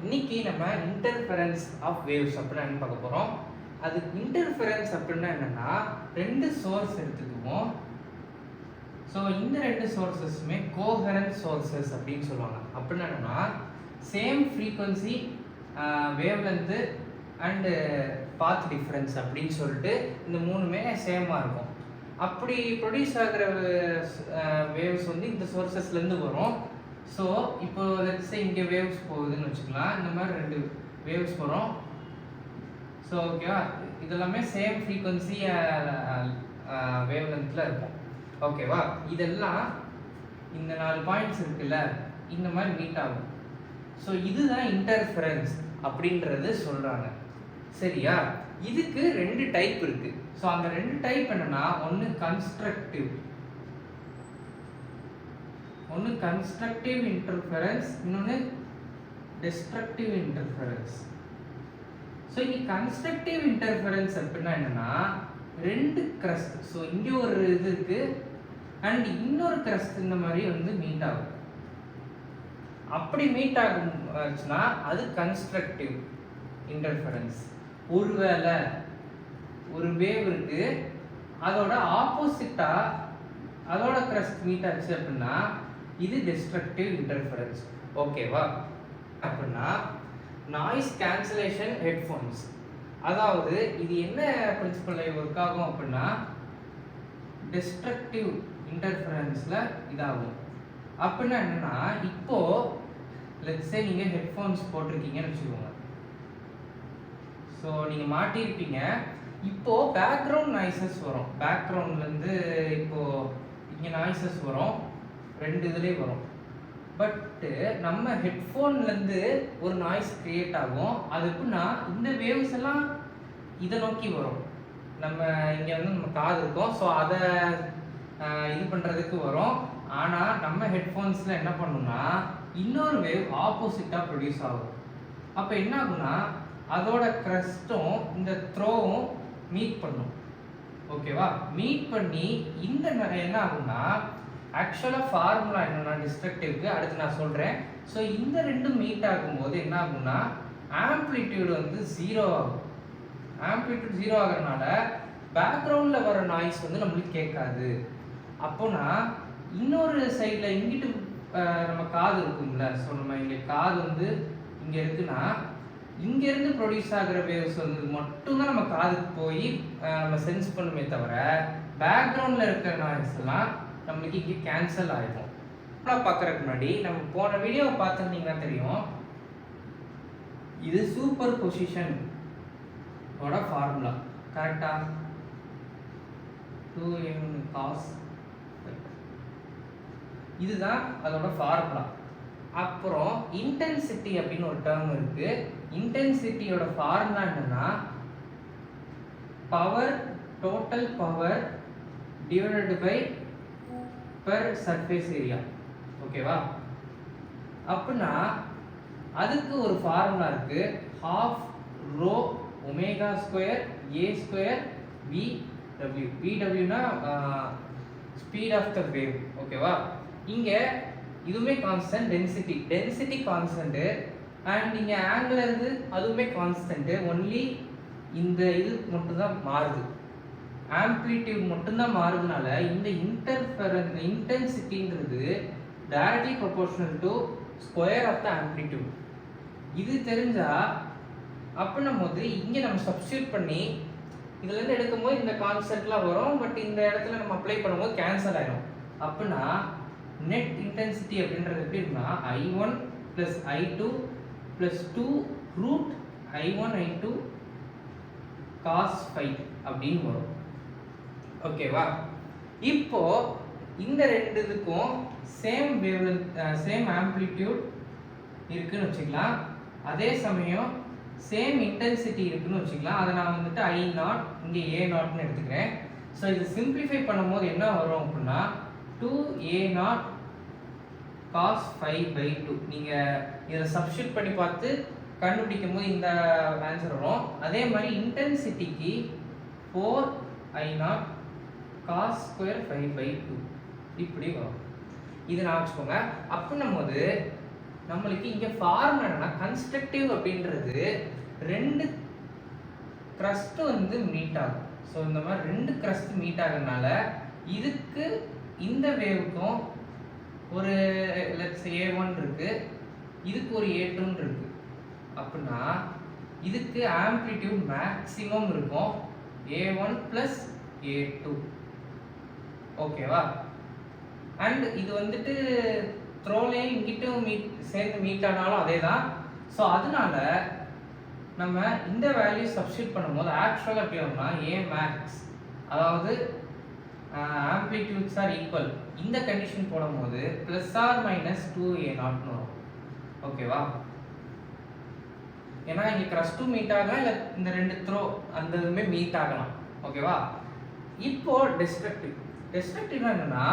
இன்னைக்கு நம்ம interference of waves அப்படின்னு பார்க்க போகிறோம். அது இன்டர்ஃபெரன்ஸ் அப்படின்னா என்னென்னா, ரெண்டு சோர்ஸ் எடுத்துக்குவோம். ஸோ இந்த ரெண்டு சோர்ஸஸுமே கோஹரண்ட் சோர்ஸஸ் அப்படின்னு சொல்லுவாங்க. அப்படின்னா என்னென்னா, same frequency, wave length and path difference அப்படின்னு சொல்லிட்டு இந்த மூணுமே சேமாக இருக்கும். அப்படி ப்ரொடியூஸ் ஆகிற வேவ்ஸ் வந்து இந்த சோர்ஸஸ்லேருந்து வரும். ஸோ இப்போ லெட்ஸ் இங்கே வேவ்ஸ் போகுதுன்னு வச்சுக்கலாம். இந்த மாதிரி ரெண்டு வேவ்ஸ் வரும். ஸோ ஓகேவா, இதெல்லாமே சேம் ஃப்ரீக்வன்சி வேவ் லென்த்தில் இருக்கும். ஓகேவா, இதெல்லாம் இந்த 4 பாயிண்ட்ஸ் இருக்குல்ல, இந்த மாதிரி மீட் ஆகும். ஸோ இதுதான் இன்டர்ஃபெரன்ஸ் அப்படின்றது சொல்கிறாங்க. சரியா, இதுக்கு 2 டைப் இருக்குது. ஸோ அந்த 2 டைப் என்னன்னா, ஒன்று கன்ஸ்ட்ரக்டிவ் இன்டர்ஃபெரன்ஸ், இன்னொன்று டெஸ்ட்ரக்டிவ் இன்டர்ஃபெரன்ஸ். ஸோ இங்கே கன்ஸ்ட்ரக்டிவ் இன்டர்ஃபெரன்ஸ் அப்படின்னா என்னன்னா, 2 கிரஸ்ட், ஸோ இங்கே ஒரு இது இருக்கு அண்ட் இன்னொரு கிரஸ்ட் இந்த மாதிரி வந்து மீட் ஆகும். அப்படி மீட் ஆகுச்சுன்னா அது கன்ஸ்ட்ரக்டிவ் இன்டர்ஃபெரன்ஸ். ஒருவேளை ஒரு வேவ் இருக்கு, அதோட ஆப்போசிட்டா அதோட கிரஸ்ட் மீட் ஆச்சு அப்படின்னா இது டெஸ்ட்ரக்டிவ் இன்டர்ஃபெரன்ஸ். ஓகேவா, அப்படின்னா நாய்ஸ் கேன்சலேஷன் ஹெட்ஃபோன்ஸ், அதாவது இது என்ன பிரின்சிபலில் ஒர்க் ஆகும் அப்படின்னா டெஸ்ட்ரக்டிவ் இன்டர்ஃபெரன்ஸில் இதாகும். அப்படின்னா என்னன்னா, இப்போ லெட்ஸ் சே நீங்கள் ஹெட்ஃபோன்ஸ் போட்டிருக்கீங்கன்னு வச்சுக்கோங்க. ஸோ நீங்கள் மாட்டியிருப்பீங்க. இப்போ பேக்ரவுண்ட் நாய்ஸஸ் வரும். பேக்ரவுண்ட்லேருந்து இப்போ இங்கே நாய்ஸஸ் வரும், 2 இதுலேயே வரும். பட்டு நம்ம ஹெட்ஃபோன்லேருந்து ஒரு நாய்ஸ் க்ரியேட் ஆகும். அது எப்படின்னா, இந்த வேவ்ஸ் எல்லாம் இதை நோக்கி வரும். நம்ம இங்கே வந்து நம்ம காது இருக்கும், ஸோ அதை இது பண்ணுறதுக்கு வரும். ஆனால் நம்ம ஹெட்ஃபோன்ஸில் என்ன பண்ணுன்னா, இன்னொரு வேவ் ஆப்போசிட்டாக ப்ரொடியூஸ் ஆகும். அப்போ என்ன ஆகுனா, அதோட க்ரஸ்ட்டும் இந்த த்ரோவும் மீட் பண்ணும். ஓகேவா, மீட் பண்ணி இந்த என்ன ஆகும்னா, ஆக்சுவலாக ஃபார்முலா என்னன்னா டிஸ்ட்ரக்டிவ்க்கு அடுத்து நான் சொல்கிறேன். ஸோ இந்த ரெண்டும் மீட் ஆகும்போது என்ன ஆகும்னா, ஆம்ப்ளிடியூட் வந்து 0 ஆகும். ஆம்ப்ளிடியூட் 0 ஆகிறதுனால பேக்ரவுண்டில் வர நாய்ஸ் வந்து நம்மளுக்கு கேட்காது. அப்போனா இன்னொரு சைடில் இங்கிட்டு நம்ம காது இருக்கும்ல, ஸோ நம்ம இங்கே காது வந்து இங்கே இருக்குன்னா, இங்கேருந்து ப்ரொடியூஸ் ஆகிற வேவ்ஸ் வந்து மட்டும்தான் நம்ம காதுக்கு போய் நம்ம சென்ஸ் பண்ணுமே தவிர, பேக்ரவுண்டில் இருக்கிற நாய்ஸ் எல்லாம் நம்மளுக்கு இங்கே கேன்சல் ஆகிடும். பார்க்குறதுக்கு முன்னாடி நம்ம போன வீடியோவை பார்த்துருந்தீங்கன்னா தெரியும், இது சூப்பர் பொசிஷன் ஃபார்முலா கரெக்டா, 2m cos, இதுதான் அதோட ஃபார்முலா. அப்புறம் இன்டென்சிட்டி அப்படின்னு ஒரு டேர்ம் இருக்கு. இன்டென்சிட்டியோட ஃபார்முலா என்னன்னா, power, total power divided by per surface area. ஓகேவா, அப்படின்னா அதுக்கு ஒரு ஃபார்முலா இருக்கு, ½ rho omega square A square VW. VWனா ஸ்பீட் ஆஃப் த வேவ். ஓகேவா, இங்கே இதுவுமே கான்ஸ்டன்ட், டென்சிட்டி கான்ஸ்டன்ட் அண்ட் இங்கே ஆங்கிள் இருந்து அதுவுமே கான்ஸ்டன்ட். ஒன்லி இந்த இது மட்டும்தான் மாறுது, ஆம்ப்ளிடியூட் மட்டும்தான் மாறுதுனால இந்த இன்டென்சிட்டின்றது directly proportional to square of the amplitude. இது தெரிஞ்சா அப்படின்னும் போது இங்கே நம்ம சப்ஸ்டியூட் பண்ணி இதுலேருந்து எடுக்கும்போது இந்த கான்செப்ட்லாம் வரும். பட் இந்த இடத்துல நம்ம அப்ளை பண்ணும்போது கேன்சல் ஆகிடும். அப்படின்னா நெட் இன்டென்சிட்டி அப்படின்றது எப்படி இருக்குன்னா, I1 + I2 + 2 √I1 I2 cos phi அப்படின்னு வரும். ஓகேவா, இப்போ இந்த 2 இதுக்கும் சேம் வேவ் சேம் ஆம்ப்ளிடியூட் இருக்குன்னு வச்சுக்கலாம். அதே சமயம் சேம் இன்டென்சிட்டி இருக்குன்னு வச்சுக்கலாம். அதை நான் வந்துட்டு I0 இங்கே A0ன்னு எடுத்துக்கிறேன். ஸோ இது சிம்பிளிஃபை பண்ணும்போது என்ன வரும் அப்படின்னா, 2A0 cos phi by 2. நீங்கள் இதை சப்ஸ்டியூட் பண்ணி பார்த்து கண்டுபிடிக்கும் போது இந்த ஆன்சர் வரும். அதே மாதிரி இன்டென்சிட்டிக்கு 4I0 cos square phi by 2 இப்படி வரும். இது நான் வச்சுக்கோங்க. அப்படின்னும் போது நம்மளுக்கு இங்க ஃபார்முலா என்னன்னா கன்ஸ்ட்ரக்டிவ் அப்படின்றது ரெண்டு கிரஸ்ட் வந்து மீட் ஆகும். ஸோ இந்த மாதிரி ரெண்டு கிரஸ்ட் மீட் ஆகுறதுனால இதுக்கு இந்த வேவுக்கும் ஒரு லெட்ஸ் A1 இருக்கு, இதுக்கு ஒரு A2 இருக்கு. அப்படின்னா இதுக்கு ஆம்ப்ளிடியூட் மேக்ஸிமம் இருக்கும் A1 plus A2. ஓகேவா? அண்ட் இது வந்துட்டு த்ரோலையும் இங்கிட்டும் சேர்ந்து மீட் ஆனாலும் அதே தான். ஸோ அதனால நம்ம இந்த வேல்யூ சப்ஸ்டிட் பண்ணும்போது ஆக்சுவலாக எப்படி வரும்னா A max, அதாவது ஆம்ப்ளிடியூட்ஸ் ஆர் ஈக்குவல், இந்த கண்டிஷன் போடும்போது ப்ளஸ் ஆர் மைனஸ் 2A0 வரும். ஓகேவா? ஏன்னா இங்கே கிரஸ்ட்டும் மீட் ஆகலாம், இல்லை இந்த ரெண்டு த்ரோ அந்த இதுவுமே மீட் ஆகலாம். ஓகேவா? இப்போ டெஸ்ட்ரக்டிவ் என்னன்னா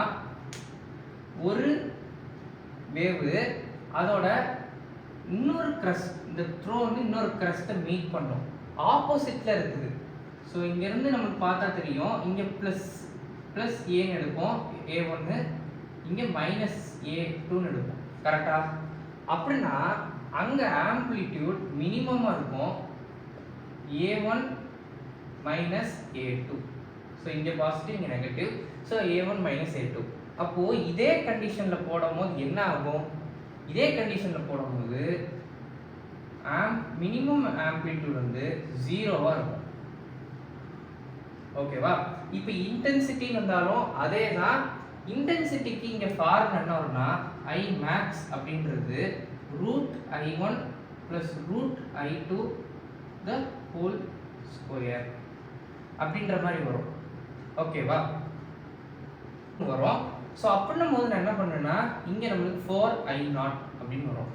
ஒரு வேவு அதோட இன்னொரு கிரஸ்ட், இந்த த்ரோ வந்து இன்னொரு கிரஸ்ட்டை மீட் பண்ணும், ஆப்போசிட்ல இருக்குது. ஸோ இங்கேருந்து நமக்கு பார்த்தா தெரியும், இங்கே ப்ளஸ் ஏன்னு எடுப்போம் A1, இங்கே மைனஸ் A2ன்னு எடுப்போம். கரெக்டா? அப்படின்னா அங்கே ஆம்ப்ளிடியூட் மினிமமாக இருக்கும் A1 மைனஸ் A2. ஸோ இங்கே பாசிட்டிவ், இங்கே negative. So A1 minus A2. அப்போது இதே கண்டிஷனில் போடும்போது என்ன ஆகும்? இதே கண்டிஷனில் போடும்போது மினிமம் ஆம்ப்ளிடியூட் வந்து 0வா இருக்கும். ஓகேவா? இப்போ இன்டென்சிட்டி வந்தாலும் அதே தான். இன்டென்சிட்டிக்கு இங்கே ஃபார்முலா என்ன வரும்னா I max அப்படின்றது √I1 plus √I2 the whole square அப்படின்ற மாதிரி வரும். ஓகேவா? வரும். ஸோ அப்படின்னும் போது நான் என்ன பண்ணுறேன்னா இங்கே நம்மளுக்கு 4I0 அப்படின்னு வரும்.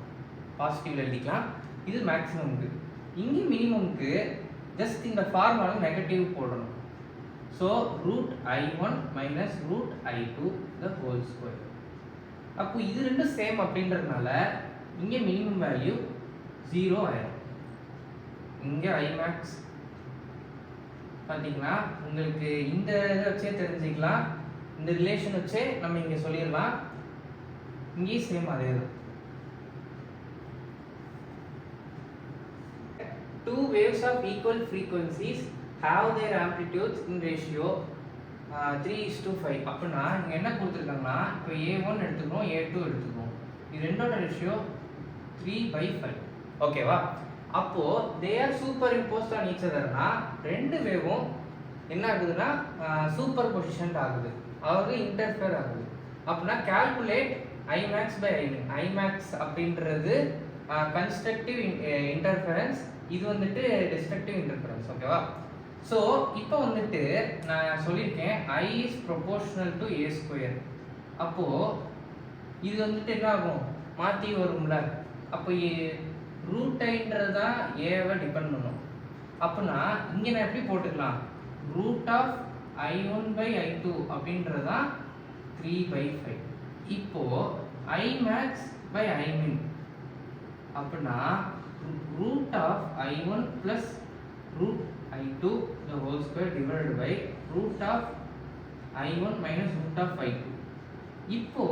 பாசிட்டிவ்ல எழுதிக்கலாம். இது மேக்ஸிமம்க்கு. இங்கே மினிமம்க்கு ஜஸ்ட் இந்த ஃபார்முலா நெகட்டிவ் போடணும். So √I1 minus √I2 the whole square. அப்போ இது ரெண்டும் சேம் அப்படின்றதுனால இங்கே மினிமம் வேல்யூ 0 ஆயிடும். இங்கே I max பார்த்தீங்கன்னா உங்களுக்கு இந்த இதை வச்சே தெரிஞ்சுக்கலாம், இந்த ரிலேஷன் வச்சே நம்ம இங்கே சொல்லிடலாம். இங்கேயும் சேம் அதே தான். Two waves of equal frequencies have their amplitudes in ratio 3:5. அப்படின்னா இங்கே என்ன கொடுத்துருக்காங்கன்னா இப்போ A1 எடுத்துக்கிறோம், A2 எடுத்துக்கிறோம், இது ரெண்டோட ரேஷியோ 3/5. ஓகேவா? அப்போ they are superimposed on each அதர்னா ரெண்டு வேவும் என்ன ஆகுதுன்னா சூப்பர் பொசிஷன் ஆகுது, அதாவது இன்டர்ஃபியர் ஆகுது. அப்படின்னா calculate I max by I-min. I max அப்படின்றது கன்ஸ்ட்ரக்டிவ் இன்டர்ஃபரன்ஸ், இது வந்துட்டு டிஸ்ட்ரக்டிவ் இன்டர்ஃபரன்ஸ். ஓகேவா? ஸோ இப்போ வந்துட்டு நான் சொல்லியிருக்கேன் I is proportional to A square. அப்போது இது வந்துட்டு என்ன ஆகும், மாற்றி வரும்ல. அப்போ √I தான் ஏவை டிபெண்ட் பண்ணும். அப்படின்னா இங்கே நான் எப்படி போட்டுக்கலாம், √I1/I2 அப்படின்றதான் 3/5. இப்போ I max by I-min அப்படின்னா √I1 plus √I2 the whole square divided by √I1 minus √I2. இப்போ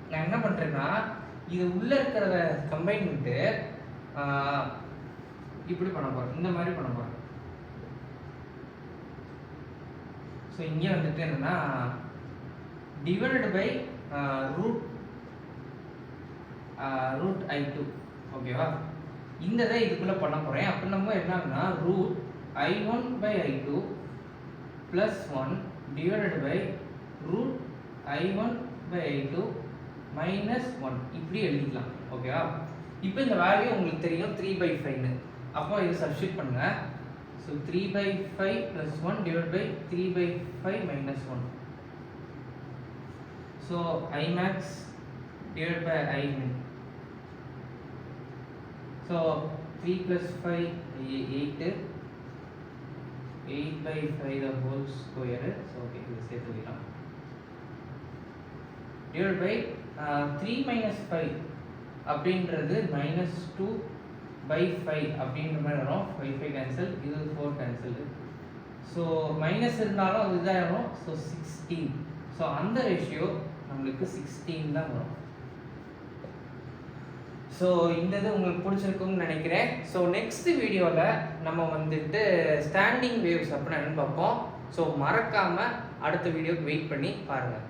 நான் என்ன பண்றேன்னா இது உள்ள இருக்கிறத கம்பைன் பண்ணிட்டு இப்படி பண்ண போறேன், இந்த மாதிரி பண்ண போறேன். ஸோ இங்கே வந்துட்டு என்னன்னா டிவைடட் பை √I2. ஓகேவா? இந்த இதை இதுக்குள்ள பண்ண போறேன். அப்படி நம்ம என்னன்னா √I1/I2 plus 1 divided by √I1/I2 minus 1 இப்படி எழுதிக்கலாம். ஓகேவா? இப்போ இந்த வேல்யூ உங்களுக்கு தெரியும் 3/5ன்னு. அப்போ இதை சப்ஸ்டிட் பண்ணுங்க. So 3/5 plus 1 divided by 3/5 minus 1. So I max divided by I-min. So 3 plus 5 8, 8/5 the whole square. So okay, this is the divided by 3 minus 5 அப்படின்றது -2/5 அப்படின்ற மாதிரி வரும். 5 கேன்சல், இது 4 கேன்சல். ஸோ மைனஸ் இருந்தாலும் அது இதாக வரும். ஸோ 16. ஸோ அந்த ரேஷியோ நம்மளுக்கு 16 தான் வரும். ஸோ இந்த இது உங்களுக்கு பிடிச்சிருக்கும்னு நினைக்கிறேன். ஸோ நெக்ஸ்ட் வீடியோவில் நம்ம வந்துட்டு ஸ்டாண்டிங் வேவ்ஸ் அப்படின்னா என்னன்னு பார்ப்போம். ஸோ மறக்காமல் அடுத்த வீடியோக்கு வெயிட் பண்ணி பாருங்கள்.